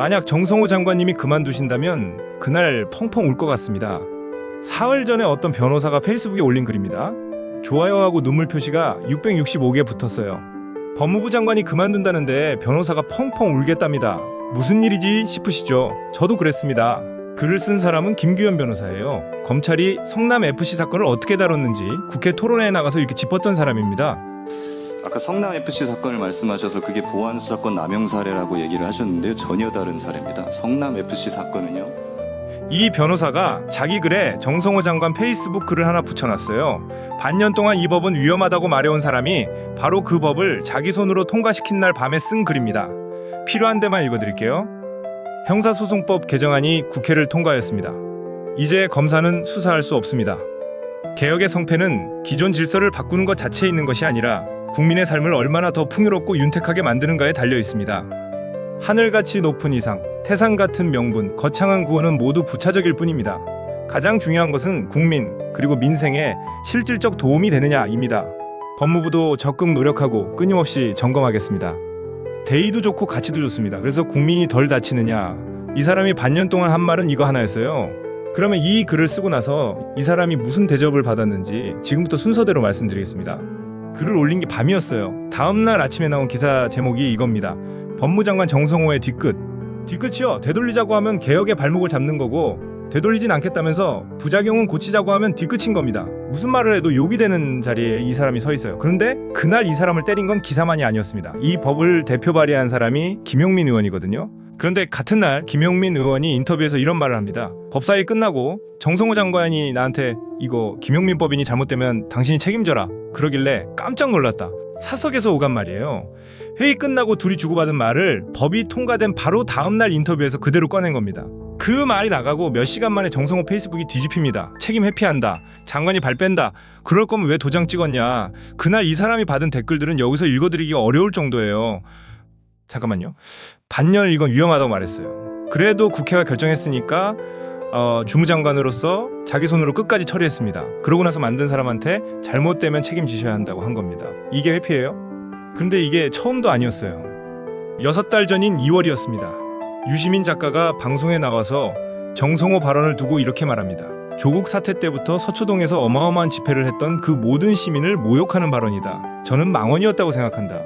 만약 정성호 장관님이 그만두신다면 그날 펑펑 울 것 같습니다. 사흘 전에 어떤 변호사가 페이스북에 올린 글입니다. 좋아요하고 눈물 표시가 665개 붙었어요. 법무부 장관이 그만둔다는데 변호사가 펑펑 울겠답니다. 무슨 일이지 싶으시죠? 저도 그랬습니다. 글을 쓴 사람은 김규현 변호사예요. 검찰이 성남FC 사건을 어떻게 다뤘는지 국회 토론회에 나가서 이렇게 짚었던 사람입니다. 아까 성남FC 사건을 말씀하셔서 그게 보안수사권 남용 사례라고 얘기를 하셨는데요. 전혀 다른 사례입니다. 성남FC 사건은요. 이 변호사가 자기 글에 정성호 장관 페이스북 글을 하나 붙여놨어요. 반년 동안 이 법은 위험하다고 말해온 사람이 바로 그 법을 자기 손으로 통과시킨 날 밤에 쓴 글입니다. 필요한 데만 읽어드릴게요. 형사소송법 개정안이 국회를 통과했습니다. 이제 검사는 수사할 수 없습니다. 개혁의 성패는 기존 질서를 바꾸는 것 자체에 있는 것이 아니라 국민의 삶을 얼마나 더 풍요롭고 윤택하게 만드는가에 달려 있습니다. 하늘같이 높은 이상, 태산 같은 명분, 거창한 구호는 모두 부차적일 뿐입니다. 가장 중요한 것은 국민 그리고 민생에 실질적 도움이 되느냐입니다. 법무부도 적극 노력하고 끊임없이 점검하겠습니다. 대의도 좋고 가치도 좋습니다. 그래서 국민이 덜 다치느냐, 이 사람이 반년 동안 한 말은 이거 하나였어요. 그러면 이 글을 쓰고 나서 이 사람이 무슨 대접을 받았는지 지금부터 순서대로 말씀드리겠습니다. 글을 올린 게 밤이었어요. 다음날 아침에 나온 기사 제목이 이겁니다. 법무장관 정성호의 뒤끝이요. 되돌리자고 하면 개혁의 발목을 잡는 거고 되돌리진 않겠다면서 부작용은 고치자고 하면 뒤끝인 겁니다. 무슨 말을 해도 욕이 되는 자리에 이 사람이 서 있어요. 그런데 그날 이 사람을 때린 건 기사만이 아니었습니다. 이 법을 대표 발의한 사람이 김용민 의원이거든요. 그런데 같은 날 김용민 의원이 인터뷰에서 이런 말을 합니다. 법사위 끝나고 정성호 장관이 나한테 이거 김용민 법인이 잘못되면 당신이 책임져라 그러길래 깜짝 놀랐다. 사석에서 오간 말이에요. 회의 끝나고 둘이 주고받은 말을 법이 통과된 바로 다음날 인터뷰에서 그대로 꺼낸 겁니다. 그 말이 나가고 몇 시간 만에 정성호 페이스북이 뒤집힙니다. 책임 회피한다. 장관이 발 뺀다. 그럴 거면 왜 도장 찍었냐. 그날 이 사람이 받은 댓글들은 여기서 읽어드리기가 어려울 정도예요. 잠깐만요. 반년 이건 위험하다고 말했어요. 그래도 국회가 결정했으니까 주무장관으로서 자기 손으로 끝까지 처리했습니다. 그러고 나서 만든 사람한테 잘못되면 책임지셔야 한다고 한 겁니다. 이게 회피예요? 근데 이게 처음도 아니었어요. 6달 전인 2월이었습니다. 유시민 작가가 방송에 나가서 정성호 발언을 두고 이렇게 말합니다. 조국 사태 때부터 서초동에서 어마어마한 집회를 했던 그 모든 시민을 모욕하는 발언이다. 저는 망언이었다고 생각한다.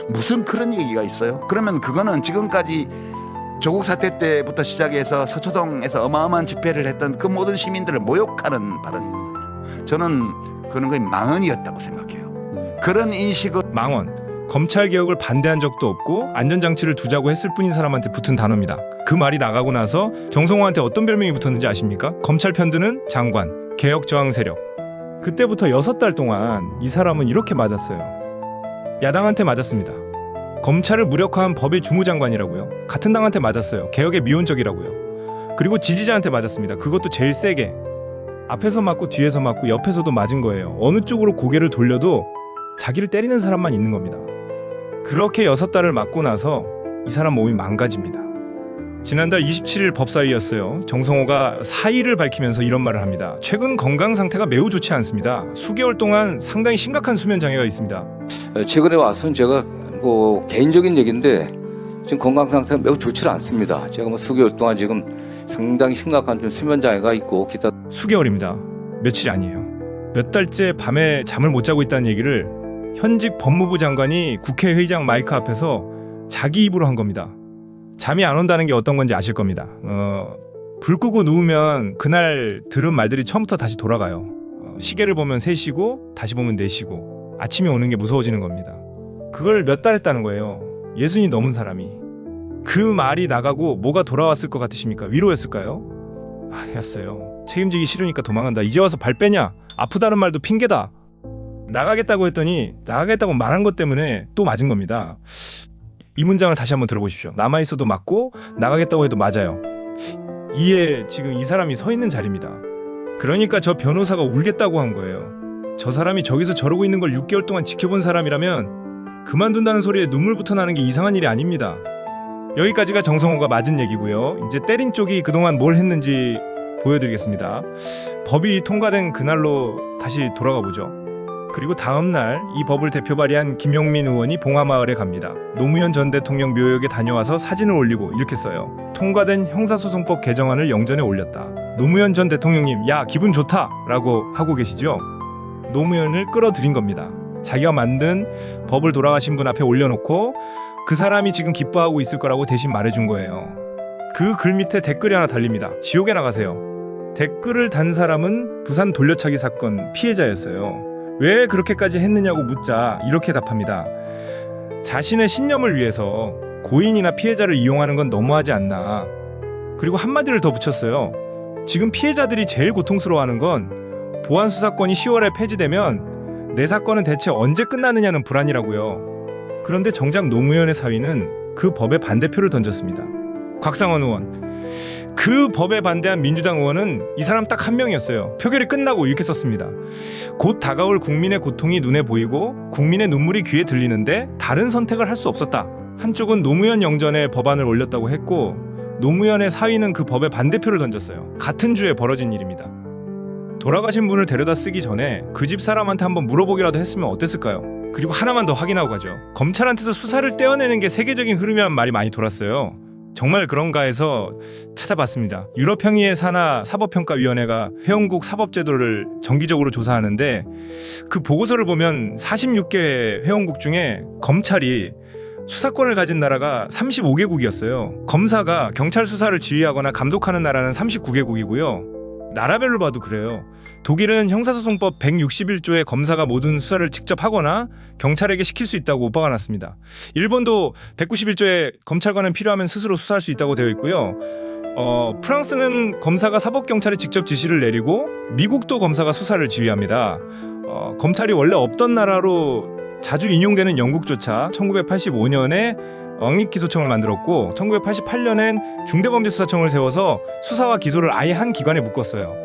무슨 그런 얘기가 있어요? 그러면 그거는 지금까지 조국 사태 때부터 시작해서 서초동에서 어마어마한 집회를 했던 그 모든 시민들을 모욕하는 발언이거든요. 저는 그런 게 망언이었다고 생각해요. 그런 인식을 망언. 검찰 개혁을 반대한 적도 없고 안전장치를 두자고 했을 뿐인 사람한테 붙은 단어입니다. 그 말이 나가고 나서 정성호한테 어떤 별명이 붙었는지 아십니까? 검찰 편드는 장관, 개혁 저항 세력. 그때부터 6달 동안 이 사람은 이렇게 맞았어요. 야당한테 맞았습니다. 검찰을 무력화한 법의 주무장관이라고요. 같은 당한테 맞았어요. 개혁에 미온적이라고요. 그리고 지지자한테 맞았습니다. 그것도 제일 세게. 앞에서 맞고 뒤에서 맞고 옆에서도 맞은 거예요. 어느 쪽으로 고개를 돌려도 자기를 때리는 사람만 있는 겁니다. 그렇게 6달을 맞고 나서 이 사람 몸이 망가집니다. 지난달 27일 법사위였어요. 정성호가 사의를 밝히면서 이런 말을 합니다. 최근 건강 상태가 매우 좋지 않습니다. 수개월 동안 상당히 심각한 수면 장애가 있습니다. 최근에 와서는 제가 개인적인 얘기인데 지금 건강 상태가 매우 좋지 않습니다. 제가 수개월 동안 지금 상당히 심각한 좀 수면 장애가 있고 기타. 수개월입니다. 며칠이 아니에요. 몇 달째 밤에 잠을 못 자고 있다는 얘기를 현직 법무부 장관이 국회 회의장 마이크 앞에서 자기 입으로 한 겁니다. 잠이 안 온다는 게 어떤 건지 아실 겁니다. 불 끄고 누우면 그날 들은 말들이 처음부터 다시 돌아가요. 시계를 보면 3시고 다시 보면 4시고 아침이 오는 게 무서워지는 겁니다. 그걸 몇 달 했다는 거예요. 60이 넘은 사람이. 그 말이 나가고 뭐가 돌아왔을 것 같으십니까? 위로였을까요? 아니었어요. 책임지기 싫으니까 도망간다. 이제 와서 발 빼냐? 아프다는 말도 핑계다. 나가겠다고 했더니 나가겠다고 말한 것 때문에 또 맞은 겁니다. 이 문장을 다시 한번 들어보십시오. 남아있어도 맞고 나가겠다고 해도 맞아요. 이에 지금 이 사람이 서 있는 자리입니다. 그러니까 저 변호사가 울겠다고 한 거예요. 저 사람이 저기서 저러고 있는 걸 6개월 동안 지켜본 사람이라면 그만둔다는 소리에 눈물부터 나는 게 이상한 일이 아닙니다. 여기까지가 정성호가 맞은 얘기고요. 이제 때린 쪽이 그동안 뭘 했는지 보여드리겠습니다. 법이 통과된 그날로 다시 돌아가 보죠. 그리고 다음 날 이 법을 대표 발의한 김용민 의원이 봉화마을에 갑니다. 노무현 전 대통령 묘역에 다녀와서 사진을 올리고 이렇게 써요. 통과된 형사소송법 개정안을 영전에 올렸다. 노무현 전 대통령님, 야 기분 좋다 라고 하고 계시죠. 노무현을 끌어들인 겁니다. 자기가 만든 법을 돌아가신 분 앞에 올려놓고 그 사람이 지금 기뻐하고 있을 거라고 대신 말해준 거예요. 그 글 밑에 댓글이 하나 달립니다. 지옥에 나가세요. 댓글을 단 사람은 부산 돌려차기 사건 피해자였어요. 왜 그렇게까지 했느냐고 묻자 이렇게 답합니다. 자신의 신념을 위해서 고인이나 피해자를 이용하는 건 너무하지 않나. 그리고 한마디를 더 붙였어요. 지금 피해자들이 제일 고통스러워하는 건 보안수사권이 10월에 폐지되면 내 사건은 대체 언제 끝나느냐는 불안이라고요. 그런데 정작 노무현의 사위는 그 법에 반대표를 던졌습니다. 곽상원 의원. 그 법에 반대한 민주당 의원은 이 사람 딱 한 명이었어요. 표결이 끝나고 이렇게 썼습니다. 곧 다가올 국민의 고통이 눈에 보이고 국민의 눈물이 귀에 들리는데 다른 선택을 할 수 없었다. 한쪽은 노무현 영전에 법안을 올렸다고 했고 노무현의 사위는 그 법에 반대표를 던졌어요. 같은 주에 벌어진 일입니다. 돌아가신 분을 데려다 쓰기 전에 그 집 사람한테 한번 물어보기라도 했으면 어땠을까요? 그리고 하나만 더 확인하고 가죠. 검찰한테서 수사를 떼어내는 게 세계적인 흐름이란 말이 많이 돌았어요. 정말 그런가 해서 찾아봤습니다. 유럽행위의 산하 사법평가위원회가 회원국 사법제도를 정기적으로 조사하는데 그 보고서를 보면 46개 회원국 중에 검찰이 수사권을 가진 나라가 35개국이었어요. 검사가 경찰 수사를 지휘하거나 감독하는 나라는 39개국이고요. 나라별로 봐도 그래요. 독일은 형사소송법 161조에 검사가 모든 수사를 직접 하거나 경찰에게 시킬 수 있다고 박아놨습니다. 일본도 191조에 검찰관은 필요하면 스스로 수사할 수 있다고 되어 있고요. 프랑스는 검사가 사법경찰에 직접 지시를 내리고 미국도 검사가 수사를 지휘합니다. 검찰이 원래 없던 나라로 자주 인용되는 영국조차 1985년에 왕립기소청을 만들었고 1988년엔 중대범죄수사청을 세워서 수사와 기소를 아예 한 기관에 묶었어요.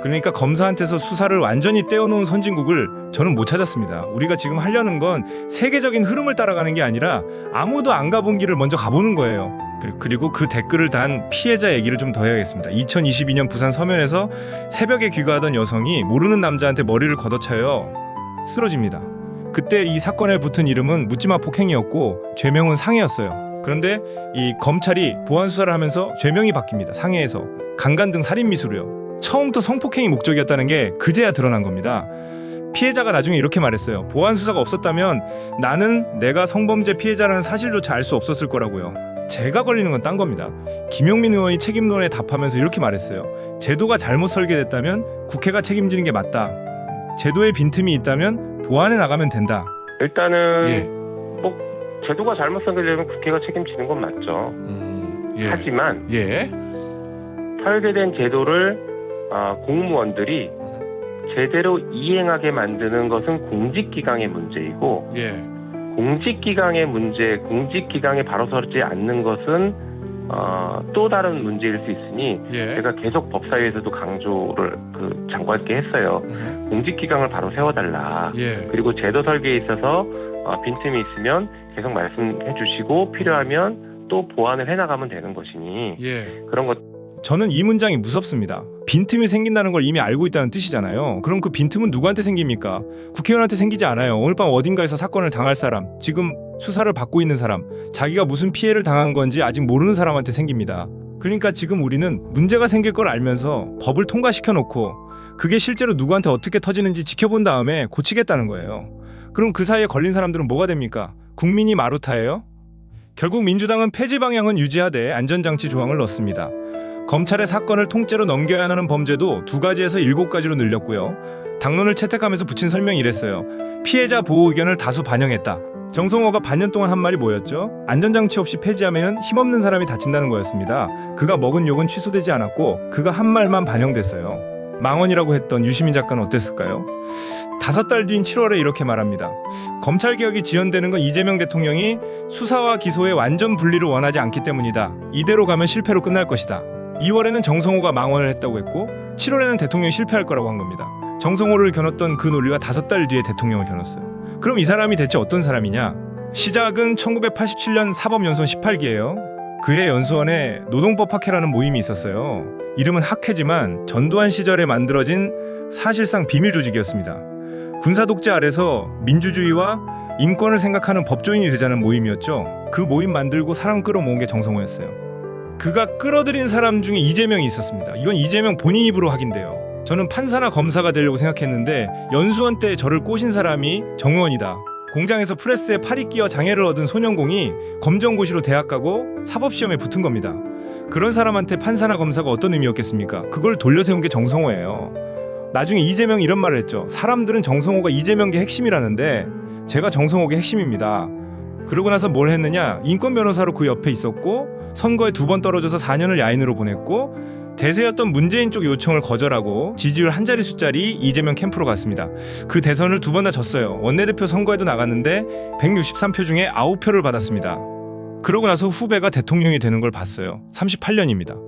그러니까 검사한테서 수사를 완전히 떼어놓은 선진국을 저는 못 찾았습니다. 우리가 지금 하려는 건 세계적인 흐름을 따라가는 게 아니라 아무도 안 가본 길을 먼저 가보는 거예요. 그리고 그 댓글을 단 피해자 얘기를 좀 더 해야겠습니다. 2022년 부산 서면에서 새벽에 귀가하던 여성이 모르는 남자한테 머리를 걷어차요. 쓰러집니다. 그때 이 사건에 붙은 이름은 묻지마 폭행이었고 죄명은 상해였어요. 그런데 이 검찰이 보안 수사를 하면서 죄명이 바뀝니다. 상해에서 강간 등 살인 미수로요. 처음부터 성폭행이 목적이었다는 게 그제야 드러난 겁니다. 피해자가 나중에 이렇게 말했어요. 보안 수사가 없었다면 나는 내가 성범죄 피해자라는 사실조차 알 수 없었을 거라고요. 제가 걸리는 건 딴 겁니다. 김용민 의원이 책임론에 답하면서 이렇게 말했어요. 제도가 잘못 설계됐다면 국회가 책임지는 게 맞다. 제도에 빈틈이 있다면 보완해 나가면 된다. 일단은 예. 뭐 제도가 잘못 설계되면 국회가 책임지는 건 맞죠. 예. 하지만 예. 설계된 제도를 공무원들이 제대로 이행하게 만드는 것은 공직기강의 문제이고 예. 공직기강의 문제, 공직기강에 바로 서지 않는 것은 또 다른 문제일 수 있으니 예. 제가 계속 법사위에서도 강조를 그 장관께 했어요. 공직기강을 바로 세워달라. 예. 그리고 제도 설계에 있어서 빈틈이 있으면 계속 말씀해 주시고 필요하면 또 보완을 해나가면 되는 것이니 예. 그런 것. 저는 이 문장이 무섭습니다. 빈틈이 생긴다는 걸 이미 알고 있다는 뜻이잖아요. 그럼 그 빈틈은 누구한테 생깁니까? 국회의원한테 생기지 않아요. 오늘 밤 어딘가에서 사건을 당할 사람, 지금 수사를 받고 있는 사람, 자기가 무슨 피해를 당한 건지 아직 모르는 사람한테 생깁니다. 그러니까 지금 우리는 문제가 생길 걸 알면서 법을 통과시켜 놓고 그게 실제로 누구한테 어떻게 터지는지 지켜본 다음에 고치겠다는 거예요. 그럼 그 사이에 걸린 사람들은 뭐가 됩니까? 국민이 마루타예요? 결국 민주당은 폐지 방향은 유지하되 안전장치 조항을 넣습니다. 검찰의 사건을 통째로 넘겨야 하는 범죄도 2가지에서 7가지로 늘렸고요. 당론을 채택하면서 붙인 설명이 이랬어요. 피해자 보호 의견을 다수 반영했다. 정성호가 반년 동안 한 말이 뭐였죠? 안전장치 없이 폐지하면 힘없는 사람이 다친다는 거였습니다. 그가 먹은 욕은 취소되지 않았고 그가 한 말만 반영됐어요. 망언이라고 했던 유시민 작가는 어땠을까요? 5달 뒤인 7월에 이렇게 말합니다. 검찰개혁이 지연되는 건 이재명 대통령이 수사와 기소의 완전 분리를 원하지 않기 때문이다. 이대로 가면 실패로 끝날 것이다. 2월에는 정성호가 망언을 했다고 했고 7월에는 대통령이 실패할 거라고 한 겁니다. 정성호를 겨눴던 그 논리가 5달 뒤에 대통령을 겨눴어요. 그럼 이 사람이 대체 어떤 사람이냐? 시작은 1987년 사법연수원 18기예요. 그해 연수원에 노동법 학회라는 모임이 있었어요. 이름은 학회지만 전두환 시절에 만들어진 사실상 비밀 조직이었습니다. 군사 독재 아래서 민주주의와 인권을 생각하는 법조인이 되자는 모임이었죠. 그 모임 만들고 사람 끌어모은 게 정성호였어요. 그가 끌어들인 사람 중에 이재명이 있었습니다. 이건 이재명 본인 입으로 확인돼요. 저는 판사나 검사가 되려고 생각했는데 연수원 때 저를 꼬신 사람이 정의원이다. 공장에서 프레스에 팔이 끼어 장애를 얻은 소년공이 검정고시로 대학 가고 사법시험에 붙은 겁니다. 그런 사람한테 판사나 검사가 어떤 의미였겠습니까? 그걸 돌려세운 게 정성호예요. 나중에 이재명이 이런 말을 했죠. 사람들은 정성호가 이재명의 핵심이라는데 제가 정성호의 핵심입니다. 그러고 나서 뭘 했느냐? 인권 변호사로 그 옆에 있었고 선거에 2번 떨어져서 4년을 야인으로 보냈고 대세였던 문재인 쪽 요청을 거절하고 지지율 한 자릿수짜리 이재명 캠프로 갔습니다. 그 대선을 2번 다 졌어요. 원내대표 선거에도 나갔는데 163표 중에 9표를 받았습니다. 그러고 나서 후배가 대통령이 되는 걸 봤어요. 38년입니다.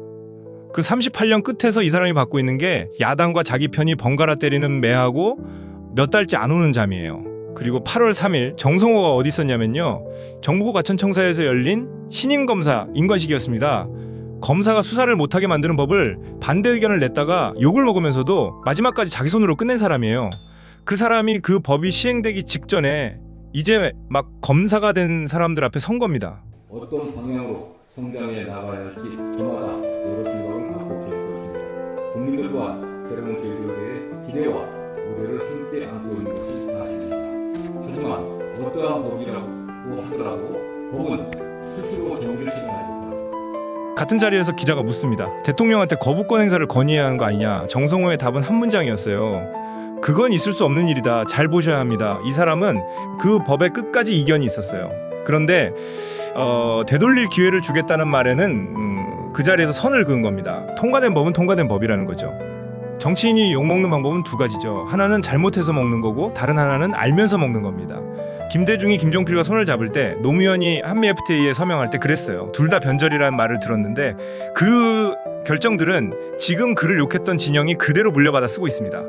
그 38년 끝에서 이 사람이 받고 있는 게 야당과 자기 편이 번갈아 때리는 매하고 몇 달째 안 오는 잠이에요. 그리고 8월 3일 정성호가 어디 있었냐면요. 정부고 과천청사에서 열린 신임검사 인관식이었습니다. 검사가 수사를 못하게 만드는 법을 반대 의견을 냈다가 욕을 먹으면서도 마지막까지 자기 손으로 끝낸 사람이에요. 그 사람이 그 법이 시행되기 직전에 이제 막 검사가 된 사람들 앞에 선 겁니다. 어떤 방향으로 성장해 나가야 할지 저마다 여러 생각을 갖고 계실 것입니다. 국민들 또한 새로운 제도에 기대와 우려를 함께 안고 있는 것이 사실입니다. 하지만 어떠한 법이라고 하더라도 법은 스스로 정의를 책임하지 못합니다. 같은 자리에서 기자가 묻습니다. 대통령한테 거부권 행사를 건의해야 하는 거 아니냐. 정성호의 답은 한 문장이었어요. 그건 있을 수 없는 일이다. 잘 보셔야 합니다. 이 사람은 그 법에 끝까지 이견이 있었어요. 그런데 되돌릴 기회를 주겠다는 말에는 그 자리에서 선을 그은 겁니다. 통과된 법은 통과된 법이라는 거죠. 정치인이 욕먹는 방법은 2가지죠. 하나는 잘못해서 먹는 거고 다른 하나는 알면서 먹는 겁니다. 김대중이 김종필과 손을 잡을 때 노무현이 한미 FTA에 서명할 때 그랬어요. 둘 다 변절이라는 말을 들었는데 그 결정들은 지금 그를 욕했던 진영이 그대로 물려받아 쓰고 있습니다.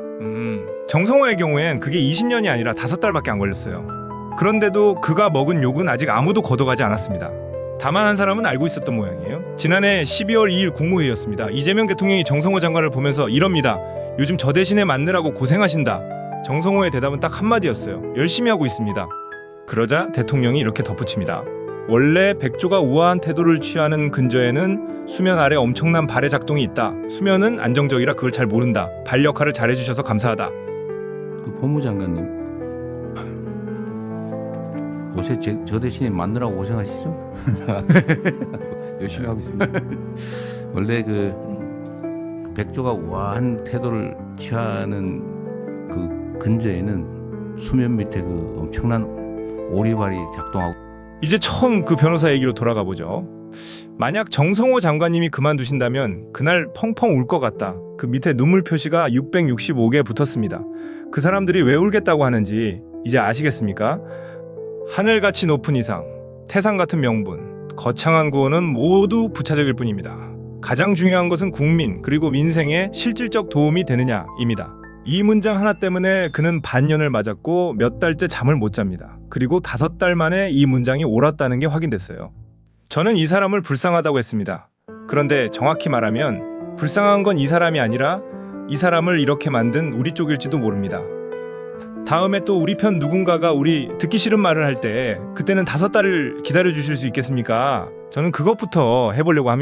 정성호의 경우엔 그게 20년이 아니라 5달밖에 안 걸렸어요. 그런데도 그가 먹은 욕은 아직 아무도 걷어가지 않았습니다. 다만 한 사람은 알고 있었던 모양이에요. 지난해 12월 2일 국무회의였습니다. 이재명 대통령이 정성호 장관을 보면서 이럽니다. 요즘 저 대신에 맞느라고 고생하신다. 정성호의 대답은 딱 한마디였어요. 열심히 하고 있습니다. 그러자 대통령이 이렇게 덧붙입니다. 원래 백조가 우아한 태도를 취하는 근저에는 수면 아래 엄청난 발의 작동이 있다. 수면은 안정적이라 그걸 잘 모른다. 발 역할을 잘해주셔서 감사하다. 그 법무장관님 요새 저 대신에 만나라고 고생하시죠? 열심히 하고 있습니다. 원래 그 백조가 우아한 태도를 취하는 그 근저에는 수면 밑에 그 엄청난 오리발이 작동하고. 이제 처음 그 변호사 얘기로 돌아가 보죠. 만약 정성호 장관님이 그만두신다면 그날 펑펑 울 것 같다. 그 밑에 눈물 표시가 665개 붙었습니다. 그 사람들이 왜 울겠다고 하는지 이제 아시겠습니까? 하늘같이 높은 이상, 태산 같은 명분, 거창한 구호는 모두 부차적일 뿐입니다. 가장 중요한 것은 국민 그리고 민생에 실질적 도움이 되느냐입니다. 이 문장 하나 때문에 그는 반년을 맞았고 몇 달째 잠을 못 잡니다. 그리고 5달 만에 이 문장이 옳았다는 게 확인됐어요. 저는 이 사람을 불쌍하다고 했습니다. 그런데 정확히 말하면 불쌍한 건 이 사람이 아니라 이 사람을 이렇게 만든 우리 쪽일지도 모릅니다. 다음에 또 우리 편 누군가가 우리 듣기 싫은 말을 할 때 그때는 5달을 기다려 주실 수 있겠습니까? 저는 그것부터 해보려고 합니다.